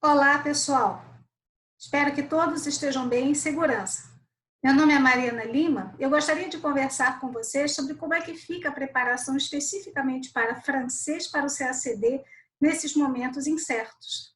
Olá, pessoal. Espero que todos estejam bem e em segurança. Meu nome é Mariana Lima e eu gostaria de conversar com vocês sobre como é que fica a preparação especificamente para francês para o CACD nesses momentos incertos.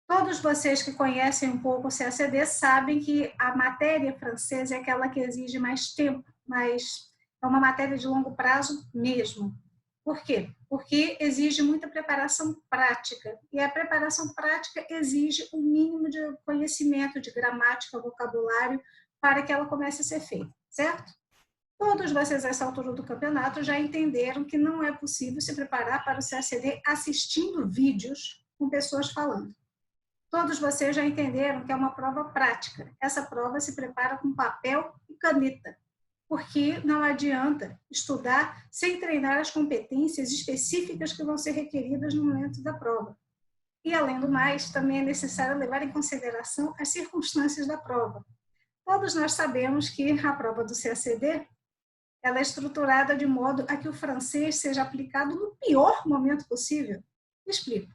Todos vocês que conhecem um pouco o CACD sabem que a matéria francesa é aquela que exige mais tempo, mas é uma matéria de longo prazo mesmo. Por quê? Porque exige muita preparação prática, e a preparação prática exige um mínimo de conhecimento de gramática, vocabulário, para que ela comece a ser feita, certo? Todos vocês, a essa altura do campeonato, já entenderam que não é possível se preparar para o CACD assistindo vídeos com pessoas falando. Todos vocês já entenderam que é uma prova prática. Essa prova se prepara com papel e caneta, porque não adianta estudar sem treinar as competências específicas que vão ser requeridas no momento da prova. E, além do mais, também é necessário levar em consideração as circunstâncias da prova. Todos nós sabemos que a prova do CACD ela é estruturada de modo a que o francês seja aplicado no pior momento possível. Explico.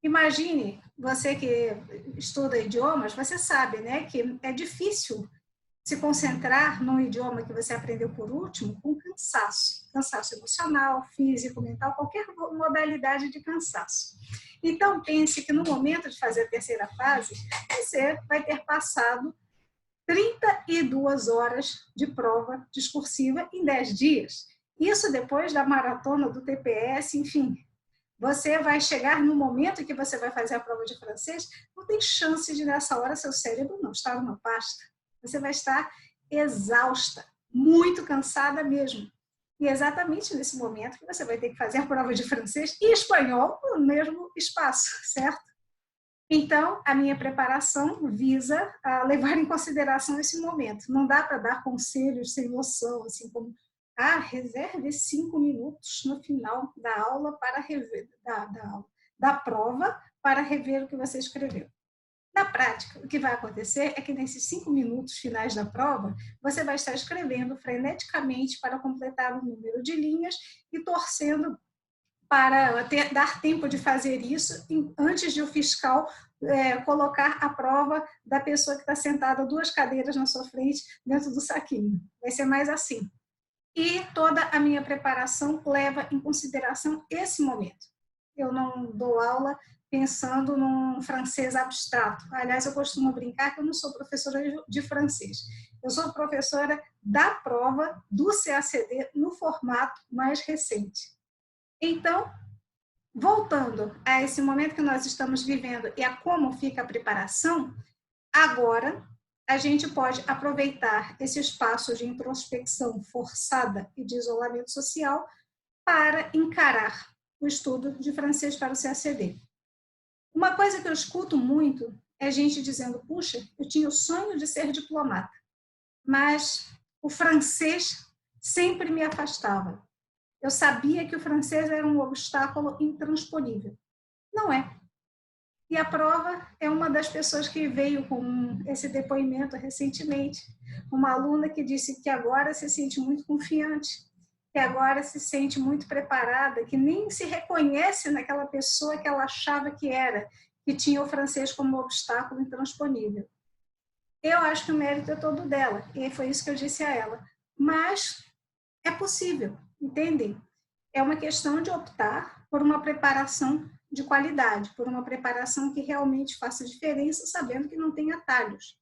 Imagine, você que estuda idiomas, você sabe, né, que é difícil se concentrar num idioma que você aprendeu por último com cansaço. Cansaço emocional, físico, mental, qualquer modalidade de cansaço. Então, pense que no momento de fazer a terceira fase, você vai ter passado 32 horas de prova discursiva em 10 dias. Isso depois da maratona do TPS, enfim. Você vai chegar no momento em que você vai fazer a prova de francês, não tem chance de nessa hora seu cérebro não estar numa pasta. Você vai estar exausta, muito cansada mesmo. E é exatamente nesse momento que você vai ter que fazer a prova de francês e espanhol no mesmo espaço, certo? Então, a minha preparação visa levar em consideração esse momento. Não dá para dar conselhos sem noção, assim como reserve 5 minutos no final da aula para rever, da prova, para rever o que você escreveu. Na prática, o que vai acontecer é que nesses 5 minutos finais da prova, você vai estar escrevendo freneticamente para completar o número de linhas e torcendo para dar tempo de fazer isso antes de o fiscal colocar a prova da pessoa que está sentada 2 cadeiras na sua frente dentro do saquinho. Vai ser mais assim. E toda a minha preparação leva em consideração esse momento. Eu não dou aula pensando num francês abstrato. Aliás, eu costumo brincar que eu não sou professora de francês. Eu sou professora da prova do CACD no formato mais recente. Então, voltando a esse momento que nós estamos vivendo e a como fica a preparação, agora a gente pode aproveitar esse espaço de introspecção forçada e de isolamento social para encarar o estudo de francês para o CACD. Uma coisa que eu escuto muito é gente dizendo, puxa, eu tinha o sonho de ser diplomata, mas o francês sempre me afastava. Eu sabia que o francês era um obstáculo intransponível. Não é. E a prova é uma das pessoas que veio com esse depoimento recentemente, uma aluna que disse que agora se sente muito confiante, que agora se sente muito preparada, que nem se reconhece naquela pessoa que ela achava que era, que tinha o francês como obstáculo intransponível. Eu acho que o mérito é todo dela, e foi isso que eu disse a ela. Mas é possível, entendem? É uma questão de optar por uma preparação de qualidade, por uma preparação que realmente faça diferença, sabendo que não tem atalhos.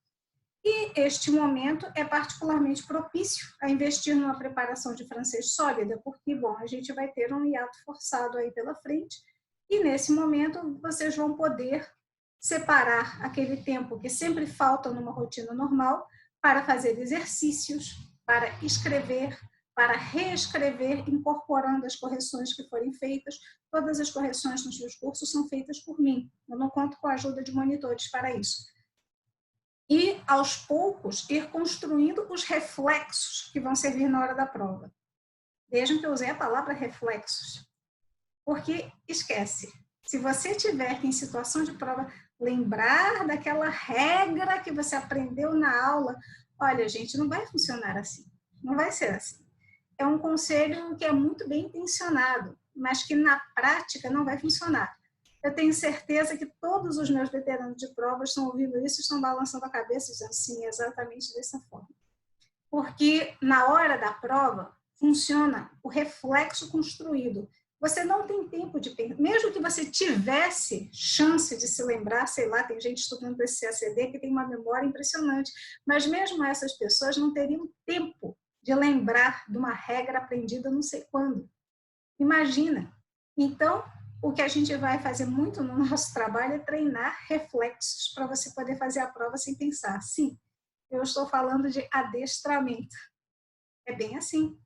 E este momento é particularmente propício a investir numa preparação de francês sólida, porque, bom, a gente vai ter um hiato forçado aí pela frente, e nesse momento vocês vão poder separar aquele tempo que sempre falta numa rotina normal para fazer exercícios, para escrever, para reescrever, incorporando as correções que forem feitas. Todas as correções nos seus cursos são feitas por mim. Eu não conto com a ajuda de monitores para isso. E, aos poucos, ir construindo os reflexos que vão servir na hora da prova. Vejam que eu usei a palavra reflexos. Porque, esquece, se você tiver que, em situação de prova, lembrar daquela regra que você aprendeu na aula, olha, gente, não vai funcionar assim. Não vai ser assim. É um conselho que é muito bem intencionado, mas que na prática não vai funcionar. Eu tenho certeza que todos os meus veteranos de prova estão ouvindo isso, estão balançando a cabeça e dizendo, sim, exatamente dessa forma. Porque na hora da prova, funciona o reflexo construído. Você não tem tempo de pensar. Mesmo que você tivesse chance de se lembrar, sei lá, tem gente estudando para esse CACD que tem uma memória impressionante, mas mesmo essas pessoas não teriam tempo de lembrar de uma regra aprendida não sei quando. Imagina. Então, o que a gente vai fazer muito no nosso trabalho é treinar reflexos para você poder fazer a prova sem pensar. Sim, eu estou falando de adestramento. É bem assim.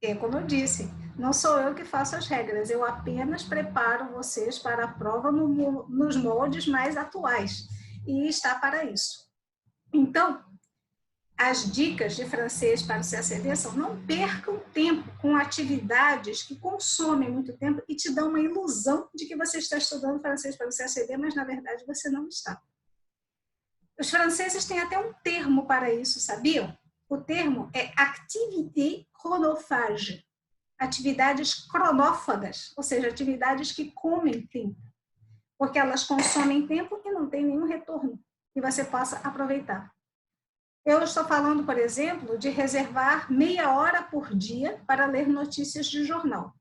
É como eu disse, não sou eu que faço as regras, eu apenas preparo vocês para a prova nos moldes mais atuais. E está para isso. Então, as dicas de francês para o CACD são: não percam tempo com atividades que consomem muito tempo e te dão uma ilusão de que você está estudando francês para o CACD, mas na verdade você não está. Os franceses têm até um termo para isso, sabiam? O termo é activité chronophage, atividades cronófagas, ou seja, atividades que comem tempo, porque elas consomem tempo e não tem nenhum retorno que você possa aproveitar. Eu estou falando, por exemplo, de reservar meia hora por dia para ler notícias de jornal.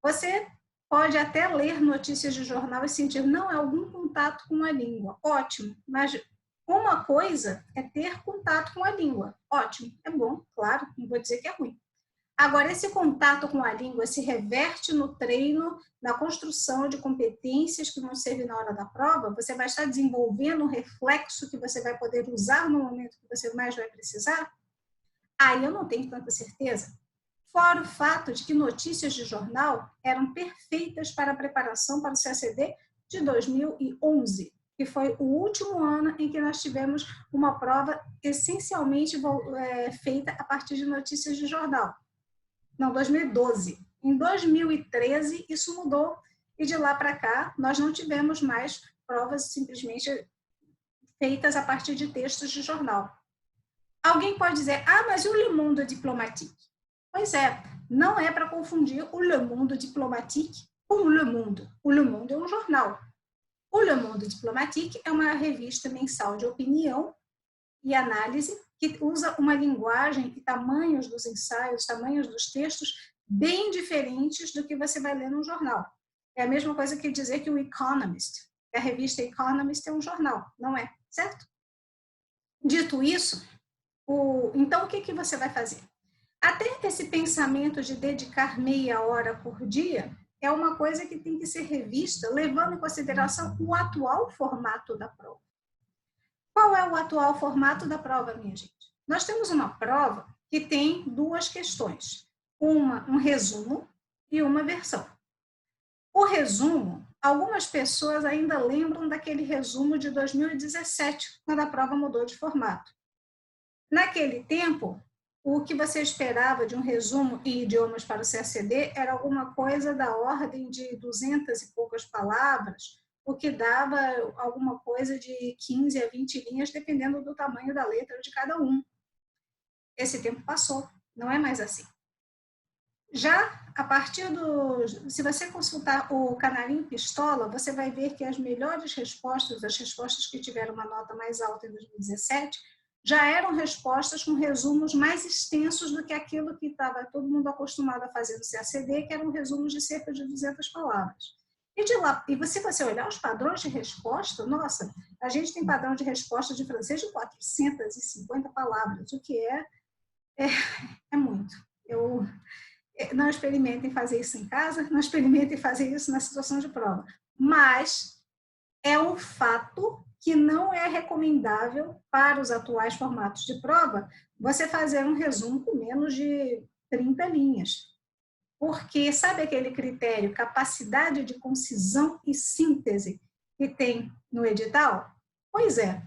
Você pode até ler notícias de jornal e sentir, não, é algum contato com a língua. Ótimo, mas uma coisa é ter contato com a língua. Ótimo, é bom, claro, não vou dizer que é ruim. Agora, esse contato com a língua se reverte no treino, na construção de competências que vão servir na hora da prova, você vai estar desenvolvendo um reflexo que você vai poder usar no momento que você mais vai precisar? Aí eu não tenho tanta certeza. Fora o fato de que notícias de jornal eram perfeitas para a preparação para o CACD de 2011, que foi o último ano em que nós tivemos uma prova essencialmente feita a partir de notícias de jornal. Não, 2012. Em 2013, isso mudou, e de lá para cá, nós não tivemos mais provas simplesmente feitas a partir de textos de jornal. Alguém pode dizer, mas e o Le Monde Diplomatique? Pois é, não é para confundir o Le Monde Diplomatique com o Le Monde. O Le Monde é um jornal. O Le Monde Diplomatique é uma revista mensal de opinião e análise que usa uma linguagem e tamanhos dos ensaios, tamanhos dos textos bem diferentes do que você vai ler num jornal. É a mesma coisa que dizer que o Economist, a revista Economist é um jornal, não é, certo? Dito isso, então o que você vai fazer? Até esse pensamento de dedicar meia hora por dia é uma coisa que tem que ser revista, levando em consideração o atual formato da prova. Qual é o atual formato da prova, minha gente? Nós temos uma prova que tem duas questões, um resumo e uma versão. O resumo, algumas pessoas ainda lembram daquele resumo de 2017, quando a prova mudou de formato. Naquele tempo, o que você esperava de um resumo em idiomas para o CACD era alguma coisa da ordem de 200 e poucas palavras, o que dava alguma coisa de 15 a 20 linhas, dependendo do tamanho da letra de cada um. Esse tempo passou, não é mais assim. Já a partir se você consultar o Canarinho Pistola, você vai ver que as melhores respostas, as respostas que tiveram uma nota mais alta em 2017, já eram respostas com resumos mais extensos do que aquilo que estava todo mundo acostumado a fazer no CACD, que eram resumos de cerca de 200 palavras. E de lá, e se você olhar os padrões de resposta, nossa, a gente tem padrão de resposta de francês de 450 palavras, o que é muito. Não experimentem fazer isso em casa, não experimentem fazer isso na situação de prova. Mas é um fato que não é recomendável para os atuais formatos de prova você fazer um resumo com menos de 30 linhas. Porque sabe aquele critério, capacidade de concisão e síntese que tem no edital? Pois é.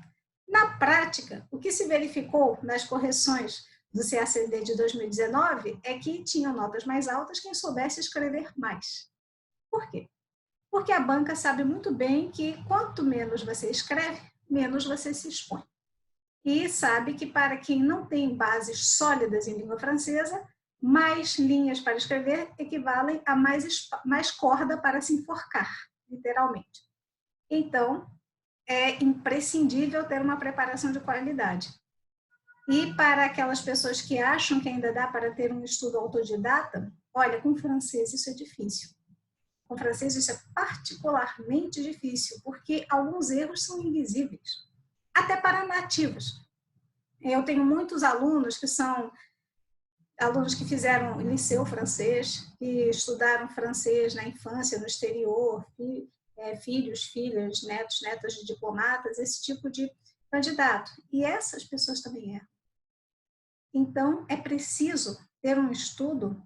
Na prática, o que se verificou nas correções do CACD de 2019 é que tinham notas mais altas quem soubesse escrever mais. Por quê? Porque a banca sabe muito bem que quanto menos você escreve, menos você se expõe. E sabe que para quem não tem bases sólidas em língua francesa, mais linhas para escrever equivalem a mais corda para se enforcar. literalmente. Então, é imprescindível ter uma preparação de qualidade. E para aquelas pessoas que acham que ainda dá para ter um estudo autodidata, olha, com francês isso é difícil. Com francês isso é particularmente difícil, porque alguns erros são invisíveis, até para nativos. Eu tenho muitos alunos que são alunos que fizeram liceu francês, que estudaram francês na infância, no exterior, filhos, filhas, netos, netas de diplomatas, esse tipo de candidato. E essas pessoas também erram. Então, é preciso ter um estudo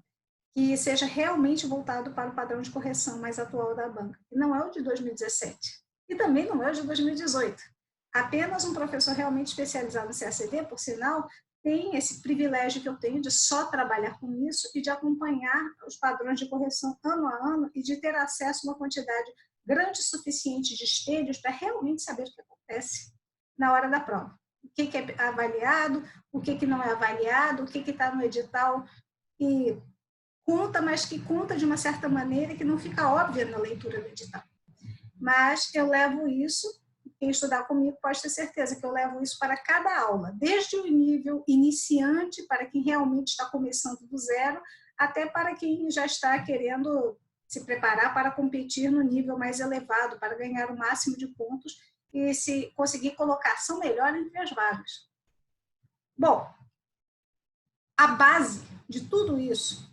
que seja realmente voltado para o padrão de correção mais atual da banca. E não é o de 2017. E também não é o de 2018. Apenas um professor realmente especializado no CACD, por sinal, tem esse privilégio que eu tenho de só trabalhar com isso e de acompanhar os padrões de correção ano a ano e de ter acesso a uma quantidade grande o suficiente de espelhos para realmente saber o que acontece na hora da prova. O que é avaliado, o que não é avaliado, o que está no edital e conta, mas que conta de uma certa maneira que não fica óbvia na leitura do edital. Mas eu levo isso, quem estudar comigo pode ter certeza que eu levo isso para cada aula, desde o nível iniciante, para quem realmente está começando do zero, até para quem já está querendo se preparar para competir no nível mais elevado, para ganhar o máximo de pontos e se conseguir colocação melhor entre as vagas. Bom, a base de tudo isso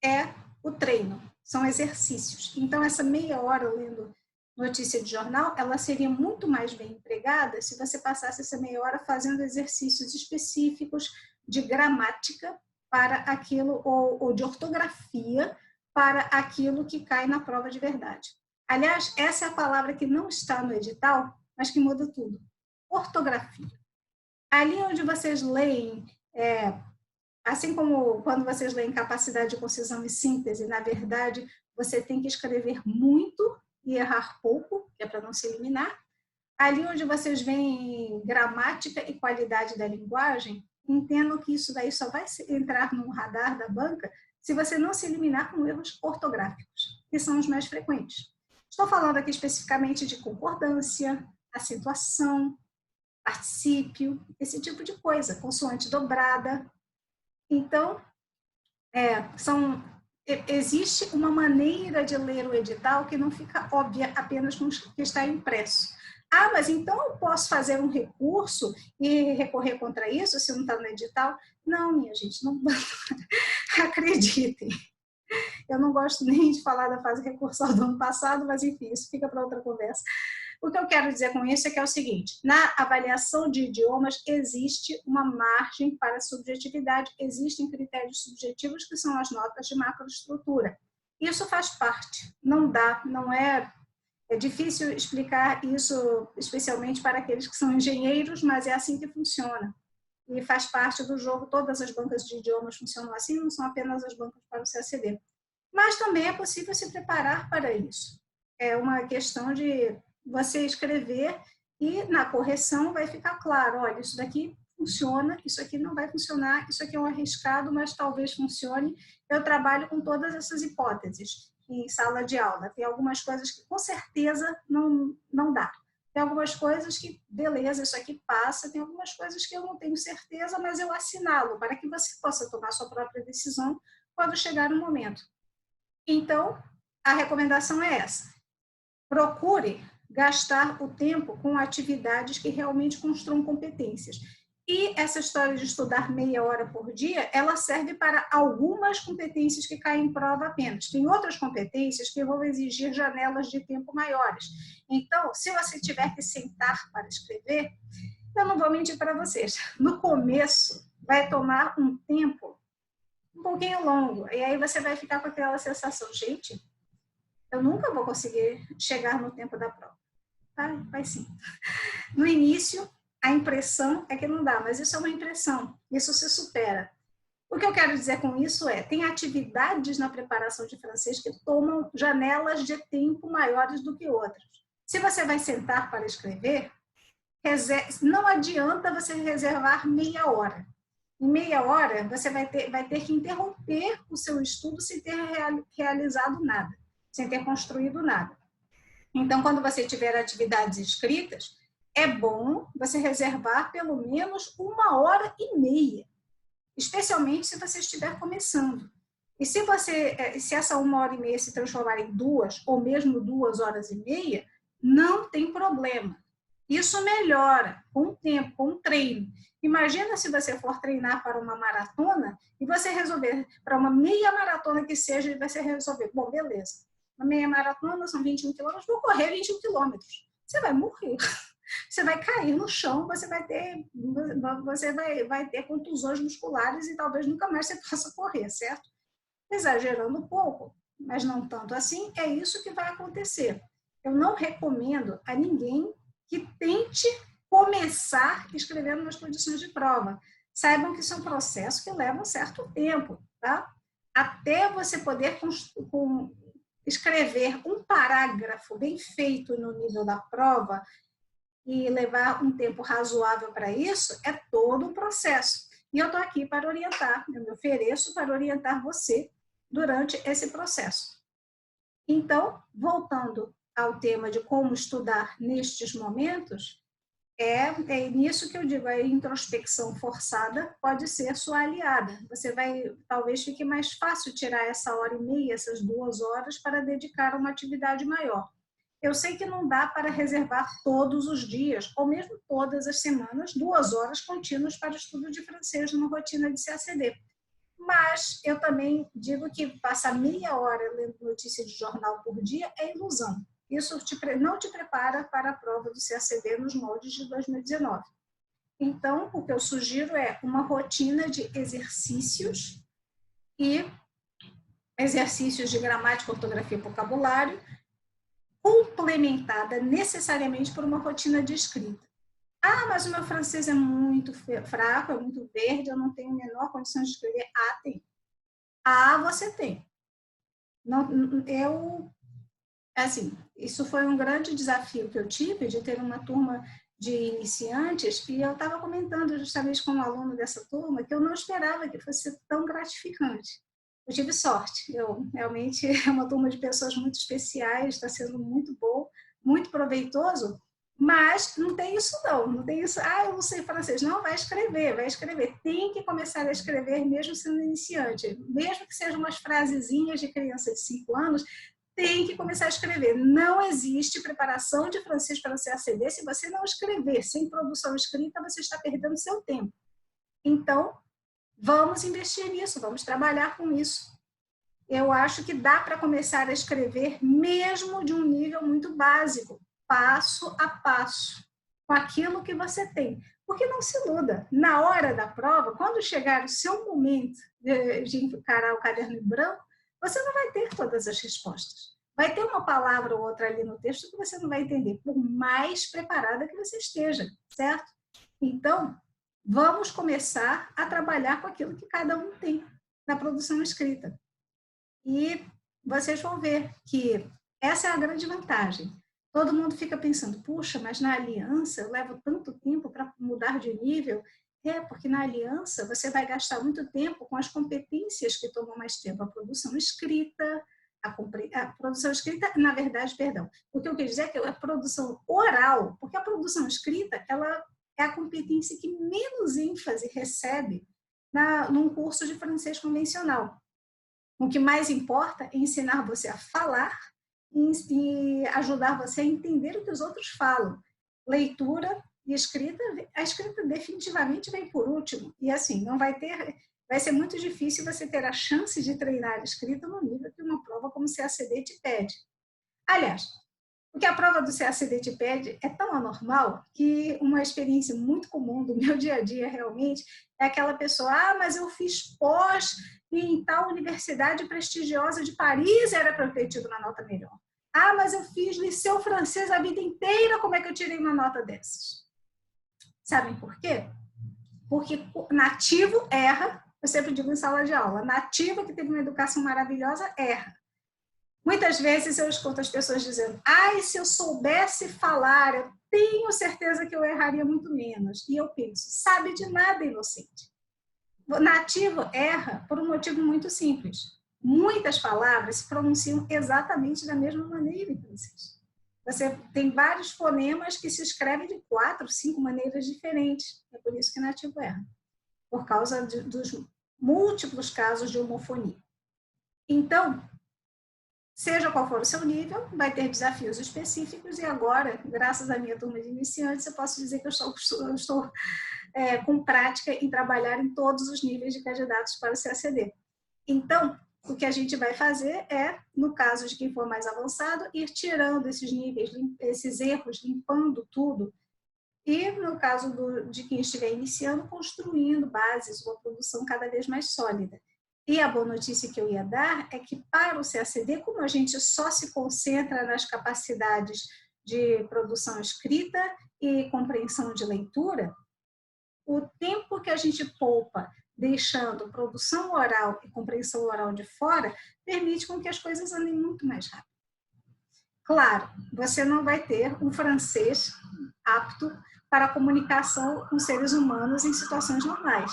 é o treino, são exercícios. Então, essa meia hora lendo notícia de jornal, ela seria muito mais bem empregada se você passasse essa meia hora fazendo exercícios específicos de gramática para aquilo, ou de ortografia para aquilo que cai na prova de verdade. Aliás, essa é a palavra que não está no edital, mas que muda tudo. Ortografia. Ali onde vocês leem, assim como quando vocês leem capacidade de concisão e síntese, na verdade, você tem que escrever muito e errar pouco, que é para não se eliminar. Ali onde vocês veem gramática e qualidade da linguagem, entendam que isso daí só vai entrar no radar da banca se você não se eliminar com erros ortográficos, que são os mais frequentes. Estou falando aqui especificamente de concordância, acentuação, particípio, esse tipo de coisa, consoante dobrada. Então, existe uma maneira de ler o edital que não fica óbvia apenas com o que está impresso. Ah, mas então eu posso fazer um recurso e recorrer contra isso se não está no edital? Não, minha gente, não acreditem. Eu não gosto nem de falar da fase recursal do ano passado, mas enfim, isso fica para outra conversa. O que eu quero dizer com isso é que é o seguinte, na avaliação de idiomas existe uma margem para subjetividade, existem critérios subjetivos que são as notas de macroestrutura. Isso faz parte, não dá, não é difícil explicar isso, especialmente para aqueles que são engenheiros, mas é assim que funciona. E faz parte do jogo, todas as bancas de idiomas funcionam assim, não são apenas as bancas para o CACD. Mas também é possível se preparar para isso. É uma questão de você escrever e na correção vai ficar claro, olha, isso daqui funciona, isso aqui não vai funcionar, isso aqui é um arriscado, mas talvez funcione. Eu trabalho com todas essas hipóteses em sala de aula. Tem algumas coisas que com certeza não dá. Tem algumas coisas que, beleza, isso aqui passa, tem algumas coisas que eu não tenho certeza, mas eu assinalo para que você possa tomar sua própria decisão quando chegar o momento. Então, a recomendação é essa. Procure gastar o tempo com atividades que realmente construam competências. E essa história de estudar meia hora por dia, ela serve para algumas competências que caem em prova apenas. Tem outras competências que vão exigir janelas de tempo maiores. Então, se você tiver que sentar para escrever, eu não vou mentir para vocês. No começo, vai tomar um tempo um pouquinho longo. E aí você vai ficar com aquela sensação, gente, eu nunca vou conseguir chegar no tempo da prova. Vai sim. No início, a impressão é que não dá, mas isso é uma impressão, isso se supera. O que eu quero dizer com isso é, tem atividades na preparação de francês que tomam janelas de tempo maiores do que outras. Se você vai sentar para escrever, não adianta você reservar meia hora. Em meia hora, você vai ter que interromper o seu estudo sem ter realizado nada, sem ter construído nada. Então, quando você tiver atividades escritas, é bom você reservar pelo menos 1h30, especialmente se você estiver começando. E se essa 1h30 se transformar em 2, ou mesmo 2h30, não tem problema. Isso melhora com o tempo, com o treino. Imagina se você for treinar para uma maratona e você resolver, para uma meia maratona que seja, e você resolver, bom, beleza, uma meia maratona são 21 quilômetros, vou correr 21 quilômetros. Você vai morrer. Você vai cair no chão, você vai ter contusões musculares e talvez nunca mais você possa correr, certo? Exagerando um pouco, mas não tanto assim, é isso que vai acontecer. Eu não recomendo a ninguém que tente começar escrevendo nas condições de prova. Saibam que isso é um processo que leva um certo tempo, tá? Até você poder escrever um parágrafo bem feito no nível da prova e levar um tempo razoável para isso, é todo um processo. E eu estou aqui para orientar, eu me ofereço para orientar você durante esse processo. Então, voltando ao tema de como estudar nestes momentos, é nisso que eu digo, a introspecção forçada pode ser sua aliada. Você talvez fique mais fácil tirar essa 1h30, essas 2 horas, para dedicar a uma atividade maior. Eu sei que não dá para reservar todos os dias, ou mesmo todas as semanas, 2 horas contínuas para estudo de francês numa rotina de CACD. Mas eu também digo que passar meia hora lendo notícia de jornal por dia é ilusão. Isso não te prepara para a prova do CACD nos moldes de 2019. Então, o que eu sugiro é uma rotina de exercícios e exercícios de gramática, ortografia e vocabulário, complementada necessariamente por uma rotina de escrita. Ah, mas o meu francês é muito fraco, é muito verde, eu não tenho a menor condição de escrever. Ah, tem. Ah, você tem. Não, assim, isso foi um grande desafio que eu tive, de ter uma turma de iniciantes, e eu estava comentando justamente com um aluno dessa turma que eu não esperava que fosse tão gratificante. Eu tive sorte, realmente é uma turma de pessoas muito especiais, está sendo muito bom, muito proveitoso, mas não tem isso não tem isso, eu não sei francês, não, vai escrever, tem que começar a escrever mesmo sendo iniciante, mesmo que sejam umas frasezinhas de criança de 5 anos, tem que começar a escrever. Não existe preparação de francês para você CACD se você não escrever. Sem produção escrita, você está perdendo seu tempo. Então, vamos investir nisso, vamos trabalhar com isso. Eu acho que dá para começar a escrever mesmo de um nível muito básico, passo a passo, com aquilo que você tem. Porque não se iluda, na hora da prova, quando chegar o seu momento de encarar o caderno em branco, você não vai ter todas as respostas. Vai ter uma palavra ou outra ali no texto que você não vai entender, por mais preparada que você esteja, certo? Então, vamos começar a trabalhar com aquilo que cada um tem na produção escrita. E vocês vão ver que essa é a grande vantagem. Todo mundo fica pensando, puxa, mas na aliança eu levo tanto tempo para mudar de nível. Porque na aliança você vai gastar muito tempo com as competências que tomam mais tempo. A produção escrita, na verdade, perdão. O que eu quis dizer é que a produção oral, porque a produção escrita, ela é a competência que menos ênfase recebe num curso de francês convencional. O que mais importa é ensinar você a falar e ajudar você a entender o que os outros falam. Leitura e escrita, a escrita definitivamente vem por último. E assim, vai ser muito difícil você ter a chance de treinar a escrita no nível que uma prova como o CACD te pede. Aliás, o que a prova do CACD te pede é tão anormal que uma experiência muito comum do meu dia a dia realmente é aquela pessoa, mas eu fiz pós em tal universidade prestigiosa de Paris, era para eu ter tido uma nota melhor. Mas eu fiz liceu francês a vida inteira, como é que eu tirei uma nota dessas? Sabem por quê? Porque nativo erra, eu sempre digo em sala de aula, nativo que teve uma educação maravilhosa erra. Muitas vezes eu escuto as pessoas dizendo, se eu soubesse falar, eu tenho certeza que eu erraria muito menos. E eu penso, sabe de nada, inocente. O nativo erra por um motivo muito simples. Muitas palavras se pronunciam exatamente da mesma maneira em francês. Você tem vários fonemas que se escrevem de 4, 5 maneiras diferentes. É por isso que nativo erra, por causa dos múltiplos casos de homofonia. Então, seja qual for o seu nível, vai ter desafios específicos, e agora, graças à minha turma de iniciantes, eu posso dizer que eu estou com prática em trabalhar em todos os níveis de candidatos para o CACD. Então, o que a gente vai fazer é, no caso de quem for mais avançado, ir tirando esses níveis, esses erros, limpando tudo, e, no caso de quem estiver iniciando, construindo bases, uma produção cada vez mais sólida. E a boa notícia que eu ia dar é que, para o CACD, como a gente só se concentra nas capacidades de produção escrita e compreensão de leitura, o tempo que a gente poupa deixando produção oral e compreensão oral de fora, permite com que as coisas andem muito mais rápido. Claro, você não vai ter um francês apto para a comunicação com seres humanos em situações normais.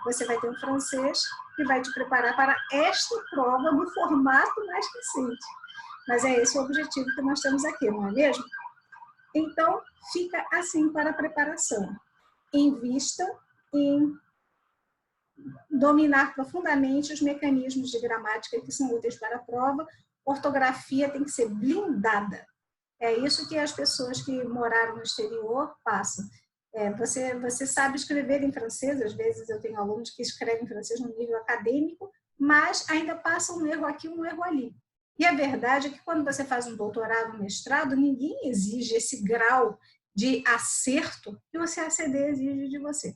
Você vai ter um francês que vai te preparar para esta prova no formato mais recente. Mas é esse o objetivo que nós temos aqui, não é mesmo? Então, fica assim para a preparação. Invista em dominar profundamente os mecanismos de gramática que são úteis para a prova. Ortografia tem que ser blindada. É isso que as pessoas que moraram no exterior passam. Você sabe escrever em francês, às vezes eu tenho alunos que escrevem em francês no nível acadêmico, mas ainda passa um erro aqui, um erro ali. E a verdade é que quando você faz um doutorado, um mestrado, ninguém exige esse grau de acerto que o CACD exige de você.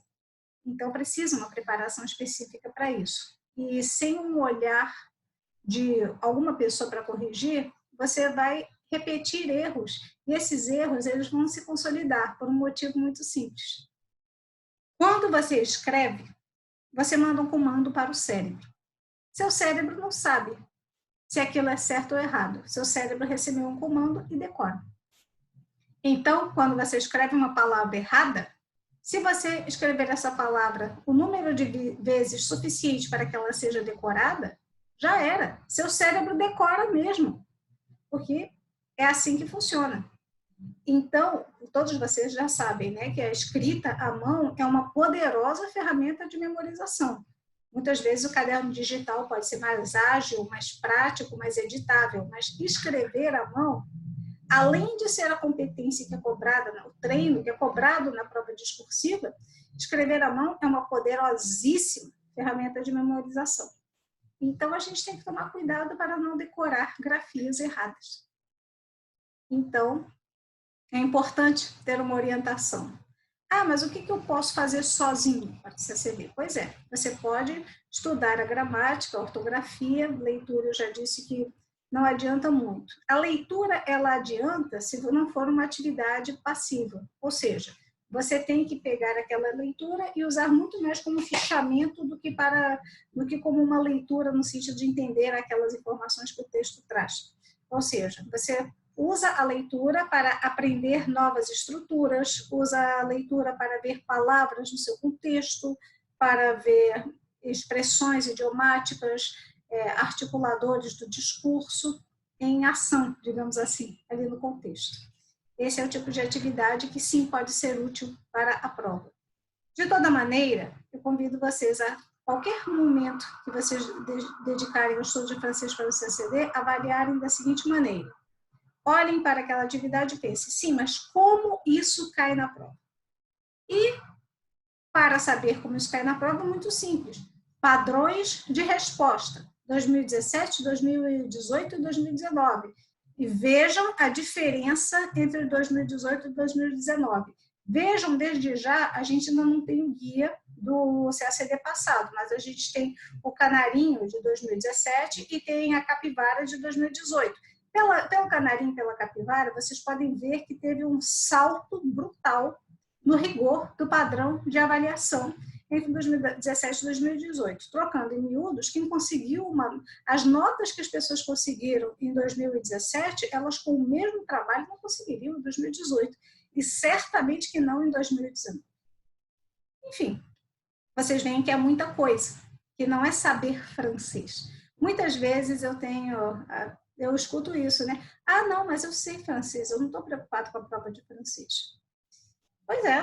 Então, precisa uma preparação específica para isso. E sem um olhar de alguma pessoa para corrigir, você vai repetir erros. E esses erros, eles vão se consolidar por um motivo muito simples. Quando você escreve, você manda um comando para o cérebro. Seu cérebro não sabe se aquilo é certo ou errado. Seu cérebro recebeu um comando e decora. Então, quando você escreve uma palavra errada, se você escrever essa palavra o número de vezes suficiente para que ela seja decorada, já era. Seu cérebro decora mesmo, porque é assim que funciona. Então, todos vocês já sabem, né, que a escrita à mão é uma poderosa ferramenta de memorização. Muitas vezes o caderno digital pode ser mais ágil, mais prático, mais editável, mas escrever à mão, além de ser a competência que é cobrada, o treino que é cobrado na prova discursiva, escrever à mão é uma poderosíssima ferramenta de memorização. Então, a gente tem que tomar cuidado para não decorar grafias erradas. Então, é importante ter uma orientação. Ah, mas o que eu posso fazer sozinho para o CACD? Pois é, você pode estudar a gramática, a ortografia, leitura, eu já disse que não adianta muito. A leitura, ela adianta se não for uma atividade passiva, ou seja, você tem que pegar aquela leitura e usar muito mais como fichamento do que como uma leitura no sentido de entender aquelas informações que o texto traz. Ou seja, você usa a leitura para aprender novas estruturas, usa a leitura para ver palavras no seu contexto, para ver expressões idiomáticas, articuladores do discurso em ação, digamos assim, ali no contexto. Esse é o tipo de atividade que sim pode ser útil para a prova. De toda maneira, eu convido vocês a qualquer momento que vocês dedicarem ao estudo de francês para o CACD, avaliarem da seguinte maneira. Olhem para aquela atividade e pensem, sim, mas como isso cai na prova? E, para saber como isso cai na prova, muito simples. Padrões de resposta, 2017, 2018 e 2019. E vejam a diferença entre 2018 e 2019. Vejam, desde já, a gente ainda não tem o guia do CACD passado, mas a gente tem o Canarinho de 2017 e tem a Capivara de 2018. Pelo Canarinho e pela Capivara, vocês podem ver que teve um salto brutal no rigor do padrão de avaliação entre 2017 e 2018. Trocando em miúdos, quem conseguiu as notas que as pessoas conseguiram em 2017, elas com o mesmo trabalho não conseguiriam em 2018. E certamente que não em 2019. Enfim, vocês veem que é muita coisa, que não é saber francês. Muitas vezes eu tenho Eu escuto isso, né? Ah, não, mas eu sei francês, eu não estou preocupado com a prova de francês. Pois é,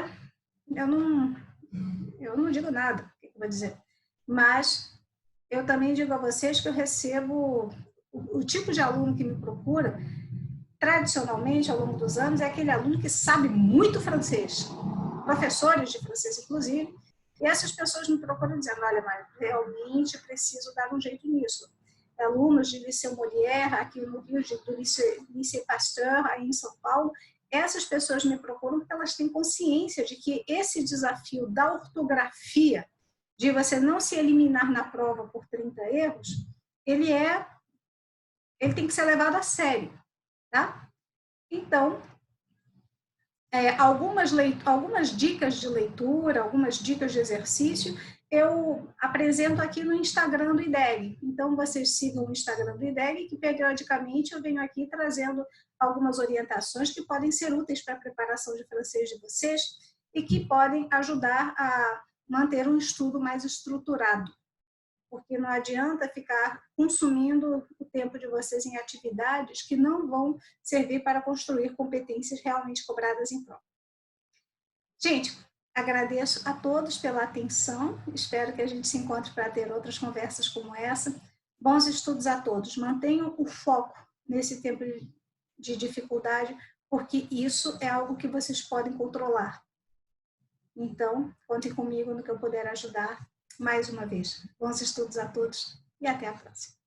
eu não digo nada, o que eu vou dizer? Mas eu também digo a vocês que eu recebo o tipo de aluno que me procura, tradicionalmente, ao longo dos anos, é aquele aluno que sabe muito francês, professores de francês, inclusive, e essas pessoas me procuram dizendo, olha, Mário, realmente preciso dar um jeito nisso. Alunos de Liceu Molière, aqui no Rio, do Liceu Pasteur, aí em São Paulo, essas pessoas me procuram porque elas têm consciência de que esse desafio da ortografia, de você não se eliminar na prova por 30 erros, ele tem que ser levado a sério, tá? Então, algumas dicas de leitura, algumas dicas de exercício, eu apresento aqui no Instagram do IDEG. Então, vocês sigam o Instagram do IDEG, que periodicamente eu venho aqui trazendo algumas orientações que podem ser úteis para a preparação de francês de vocês e que podem ajudar a manter um estudo mais estruturado. Porque não adianta ficar consumindo o tempo de vocês em atividades que não vão servir para construir competências realmente cobradas em prova. Gente, agradeço a todos pela atenção, espero que a gente se encontre para ter outras conversas como essa. Bons estudos a todos, mantenham o foco nesse tempo de dificuldade, porque isso é algo que vocês podem controlar. Então, contem comigo no que eu puder ajudar mais uma vez. Bons estudos a todos e até a próxima.